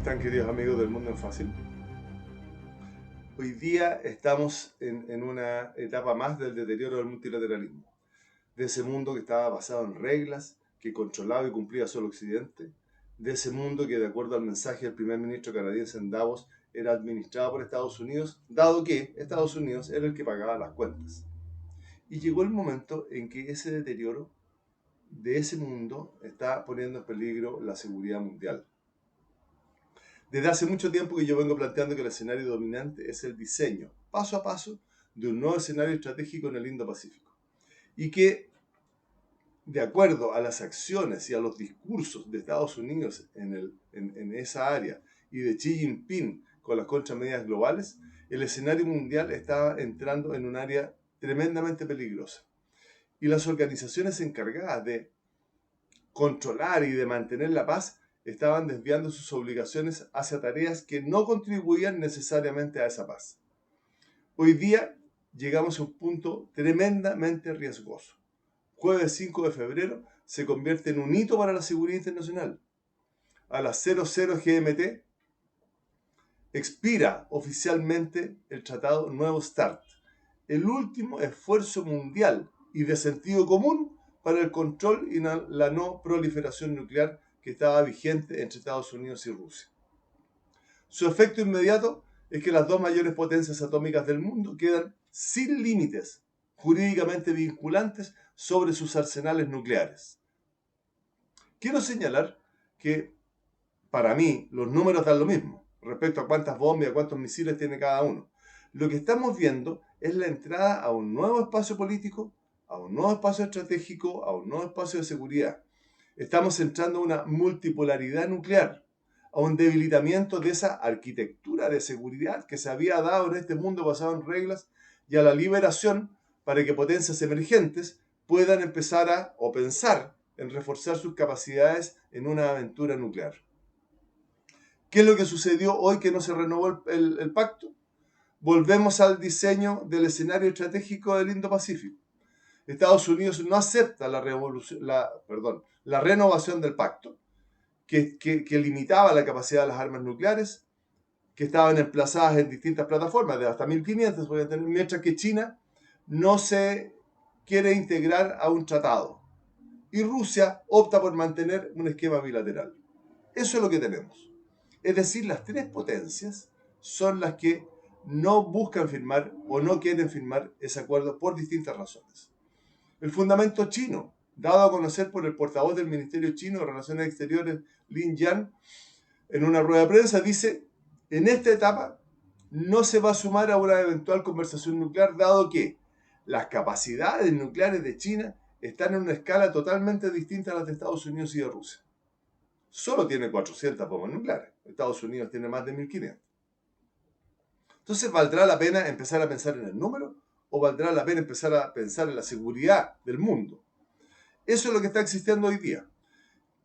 están, queridos amigos del Mundo en Fácil? Hoy día estamos en una etapa más del deterioro del multilateralismo, de ese mundo que estaba basado en reglas, que controlaba y cumplía solo Occidente, de ese mundo que, de acuerdo al mensaje del primer ministro canadiense en Davos, era administrado por Estados Unidos, dado que Estados Unidos era el que pagaba las cuentas. Y llegó el momento en que ese deterioro de ese mundo está poniendo en peligro la seguridad mundial. Desde hace mucho tiempo que yo vengo planteando que el escenario dominante es el diseño, paso a paso, de un nuevo escenario estratégico en el Indo-Pacífico. Y que, de acuerdo a las acciones y a los discursos de Estados Unidos en esa área y de Xi Jinping con las contramedidas globales, el escenario mundial está entrando en un área tremendamente peligrosa. Y las organizaciones encargadas de controlar y de mantener la paz estaban desviando sus obligaciones hacia tareas que no contribuían necesariamente a esa paz. Hoy día llegamos a un punto tremendamente riesgoso. Jueves 5 de febrero se convierte en un hito para la seguridad internacional. A las 00 GMT expira oficialmente el Tratado Nuevo START, el último esfuerzo mundial y de sentido común para el control y la no proliferación nuclear que estaba vigente entre Estados Unidos y Rusia. Su efecto inmediato es que las dos mayores potencias atómicas del mundo quedan sin límites jurídicamente vinculantes sobre sus arsenales nucleares. Quiero señalar que, para mí, los números dan lo mismo respecto a cuántas bombas y a cuántos misiles tiene cada uno. Lo que estamos viendo es la entrada a un nuevo espacio político, a un nuevo espacio estratégico, a un nuevo espacio de seguridad. Estamos entrando a una multipolaridad nuclear, a un debilitamiento de esa arquitectura de seguridad que se había dado en este mundo basado en reglas y a la liberación para que potencias emergentes puedan empezar a o pensar en reforzar sus capacidades en una aventura nuclear. ¿Qué es lo que sucedió hoy que no se renovó el pacto? Volvemos al diseño del escenario estratégico del Indo-Pacífico. Estados Unidos no acepta la renovación del pacto, que limitaba la capacidad de las armas nucleares, que estaban emplazadas en distintas plataformas, de hasta 1500, mientras que China no se quiere integrar a un tratado. Y Rusia opta por mantener un esquema bilateral. Eso es lo que tenemos. Es decir, las tres potencias son las que no buscan firmar o no quieren firmar ese acuerdo por distintas razones. El fundamento chino, dado a conocer por el portavoz del Ministerio Chino de Relaciones Exteriores, Lin Yan, en una rueda de prensa, dice: en esta etapa no se va a sumar a una eventual conversación nuclear, dado que las capacidades nucleares de China están en una escala totalmente distinta a las de Estados Unidos y de Rusia. Solo tiene 400 bombas nucleares. Estados Unidos tiene más de 1500. Entonces, ¿valdrá la pena empezar a pensar en el número o valdrá la pena empezar a pensar en la seguridad del mundo? Eso es lo que está existiendo hoy día.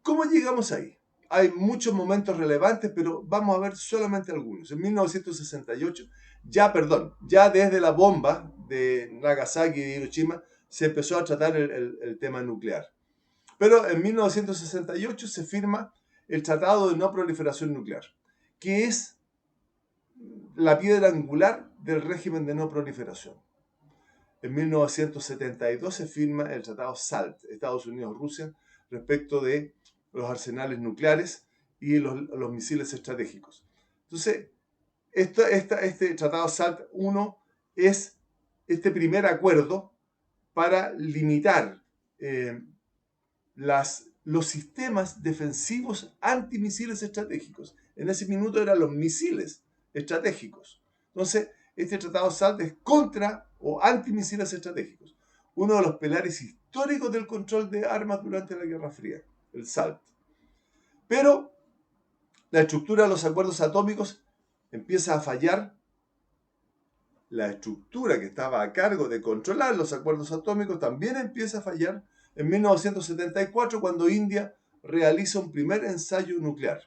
¿Cómo llegamos ahí? Hay muchos momentos relevantes, pero vamos a ver solamente algunos. En 1968, ya desde la bomba de Nagasaki y de Hiroshima, se empezó a tratar el tema nuclear. Pero en 1968 se firma el Tratado de No Proliferación Nuclear, que es la piedra angular del régimen de no proliferación. En 1972 se firma el Tratado SALT, Estados Unidos-Rusia, respecto de los arsenales nucleares y los misiles estratégicos. Entonces, este Tratado SALT-1 es este primer acuerdo para limitar los sistemas defensivos antimisiles estratégicos. En ese minuto eran los misiles estratégicos. Entonces, este Tratado SALT es contra o antimisiles estratégicos. Uno de los pilares históricos del control de armas durante la Guerra Fría, el SALT. Pero la estructura de los acuerdos atómicos empieza a fallar. La estructura que estaba a cargo de controlar los acuerdos atómicos también empieza a fallar en 1974, cuando India realiza un primer ensayo nuclear.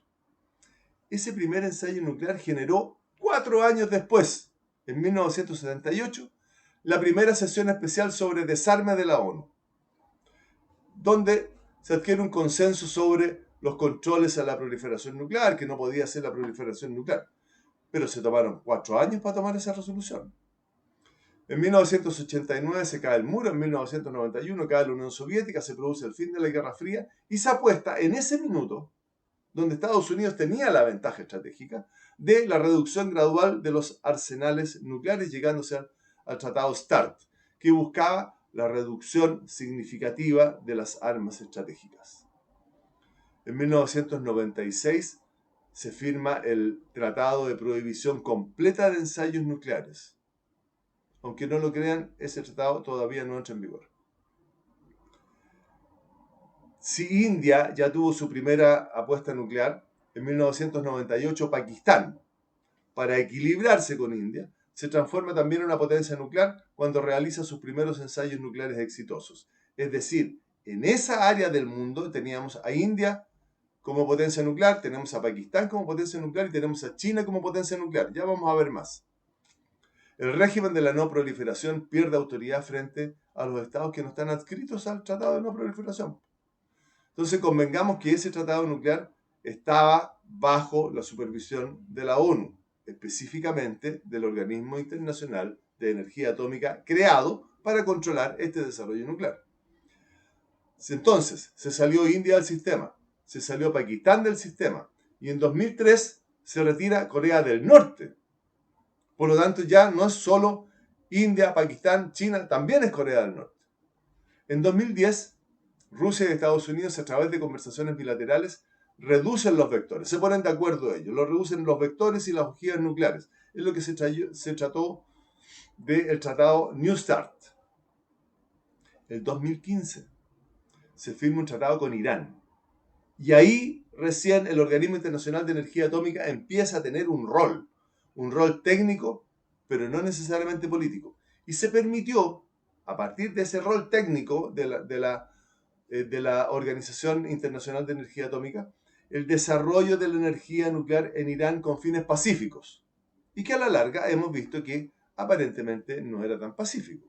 Ese primer ensayo nuclear generó 4 años después, en 1978, la primera sesión especial sobre desarme de la ONU, donde se adquiere un consenso sobre los controles a la proliferación nuclear, que no podía ser la proliferación nuclear. Pero se tomaron 4 años para tomar esa resolución. En 1989 se cae el muro, en 1991 cae la Unión Soviética, se produce el fin de la Guerra Fría y se apuesta en ese minuto, donde Estados Unidos tenía la ventaja estratégica, de la reducción gradual de los arsenales nucleares, llegándose al Tratado START, que buscaba la reducción significativa de las armas estratégicas. En 1996 se firma el Tratado de Prohibición Completa de Ensayos Nucleares. Aunque no lo crean, ese tratado todavía no entra en vigor. Si India ya tuvo su primera apuesta nuclear, en 1998 Pakistán, para equilibrarse con India, se transforma también en una potencia nuclear cuando realiza sus primeros ensayos nucleares exitosos. Es decir, en esa área del mundo teníamos a India como potencia nuclear, tenemos a Pakistán como potencia nuclear y tenemos a China como potencia nuclear. Ya vamos a ver más. El régimen de la no proliferación pierde autoridad frente a los estados que no están adscritos al Tratado de No Proliferación. Entonces convengamos que ese tratado nuclear estaba bajo la supervisión de la ONU, específicamente del Organismo Internacional de Energía Atómica creado para controlar este desarrollo nuclear. Entonces, se salió India del sistema, se salió Pakistán del sistema y en 2003 se retira Corea del Norte. Por lo tanto, ya no es solo India, Pakistán, China, también es Corea del Norte. En 2010, Rusia y Estados Unidos, a través de conversaciones bilaterales, reducen los vectores, se ponen de acuerdo ellos, lo reducen los vectores y las ojivas nucleares. Es lo que se trató del tratado New START. El 2015 se firma un tratado con Irán. Y ahí recién el Organismo Internacional de Energía Atómica empieza a tener un rol técnico, pero no necesariamente político. Y se permitió, a partir de ese rol técnico de la Organización Internacional de Energía Atómica, el desarrollo de la energía nuclear en Irán con fines pacíficos. Y que a la larga hemos visto que aparentemente no era tan pacífico.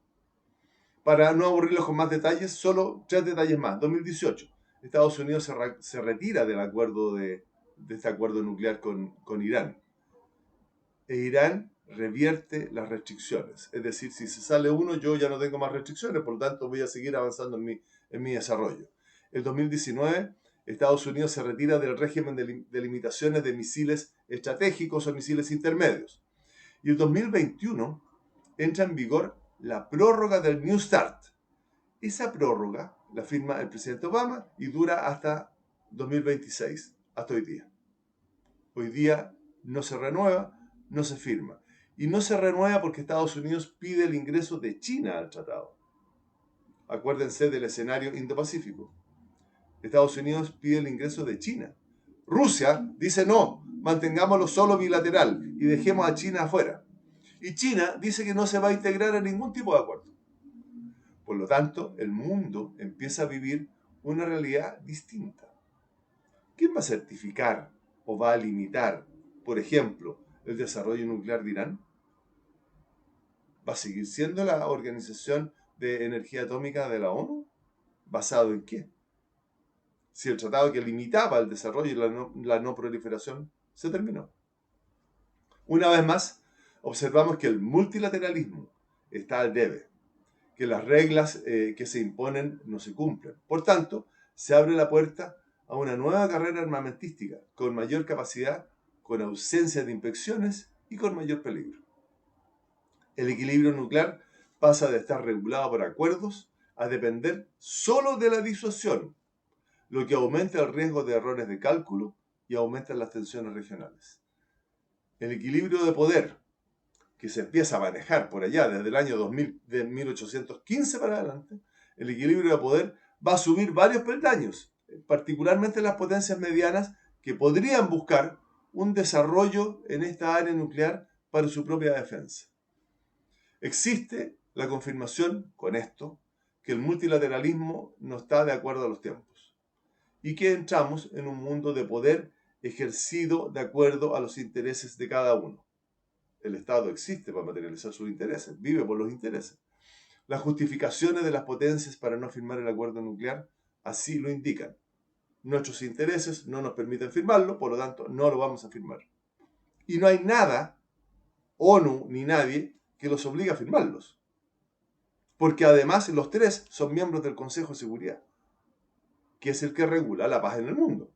Para no aburrirlos con más detalles, solo 3 detalles más. 2018, Estados Unidos se retira del acuerdo de este acuerdo nuclear con Irán. E Irán revierte las restricciones. Es decir, si se sale uno, yo ya no tengo más restricciones, por lo tanto voy a seguir avanzando en mi desarrollo. En 2019, Estados Unidos se retira del régimen de limitaciones de misiles estratégicos o misiles intermedios. Y en 2021 entra en vigor la prórroga del New START. Esa prórroga la firma el presidente Obama y dura hasta 2026, hasta hoy día. Hoy día no se renueva, no se firma. Y no se renueva porque Estados Unidos pide el ingreso de China al tratado. Acuérdense del escenario Indo-Pacífico. Estados Unidos pide el ingreso de China. Rusia dice no, mantengámoslo solo bilateral y dejemos a China afuera. Y China dice que no se va a integrar en ningún tipo de acuerdo. Por lo tanto, el mundo empieza a vivir una realidad distinta. ¿Quién va a certificar o va a limitar, por ejemplo, el desarrollo nuclear de Irán? ¿Va a seguir siendo la Organización de Energía Atómica de la ONU? ¿Basado en qué? Si el tratado que limitaba el desarrollo y la no proliferación se terminó. Una vez más, observamos que el multilateralismo está al debe, que las reglas que se imponen no se cumplen. Por tanto, se abre la puerta a una nueva carrera armamentística, con mayor capacidad, con ausencia de inspecciones y con mayor peligro. El equilibrio nuclear pasa de estar regulado por acuerdos a depender solo de la disuasión, lo que aumenta el riesgo de errores de cálculo y aumenta las tensiones regionales. El equilibrio de poder, que se empieza a manejar por allá desde el año 2000, de 1815 para adelante, el equilibrio de poder va a subir varios peldaños, particularmente las potencias medianas que podrían buscar un desarrollo en esta área nuclear para su propia defensa. Existe la confirmación con esto que el multilateralismo no está de acuerdo a los tiempos y que entramos en un mundo de poder ejercido de acuerdo a los intereses de cada uno. El Estado existe para materializar sus intereses, vive por los intereses. Las justificaciones de las potencias para no firmar el acuerdo nuclear así lo indican. nuestros intereses no nos permiten firmarlo, por lo tanto no lo vamos a firmar. Y no hay nada, ONU ni nadie, que los obligue a firmarlos. Porque además los tres son miembros del Consejo de Seguridad, que es el que regula la paz en el mundo.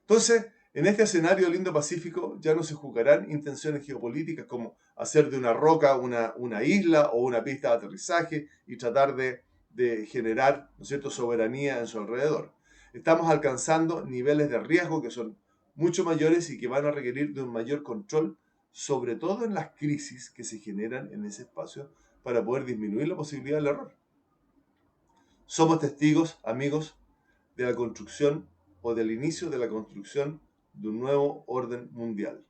Entonces, en este escenario del Indo-Pacífico ya no se jugarán intenciones geopolíticas como hacer de una roca una isla o una pista de aterrizaje y tratar de generar, ¿no es cierto?, soberanía en su alrededor. Estamos alcanzando niveles de riesgo que son mucho mayores y que van a requerir de un mayor control, sobre todo en las crisis que se generan en ese espacio para poder disminuir la posibilidad del error. Somos testigos, amigos, de la construcción o del inicio de la construcción de un nuevo orden mundial.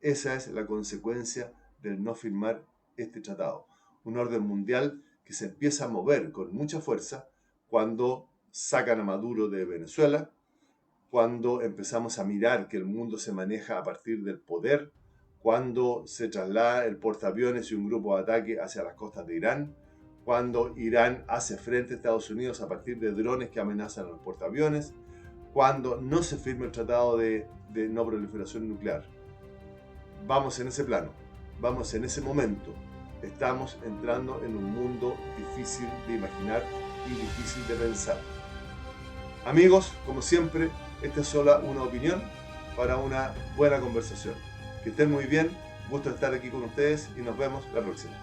Esa es la consecuencia del no firmar este tratado. Un orden mundial que se empieza a mover con mucha fuerza cuando sacan a Maduro de Venezuela, cuando empezamos a mirar que el mundo se maneja a partir del poder, cuando se traslada el portaaviones y un grupo de ataque hacia las costas de Irán, cuando Irán hace frente a Estados Unidos a partir de drones que amenazan a los portaaviones, cuando no se firma el tratado de no proliferación nuclear. Vamos en ese plano, vamos en ese momento. Estamos entrando en un mundo difícil de imaginar y difícil de pensar. Amigos, como siempre, esta es solo una opinión para una buena conversación. Que estén muy bien, gusto estar aquí con ustedes y nos vemos la próxima.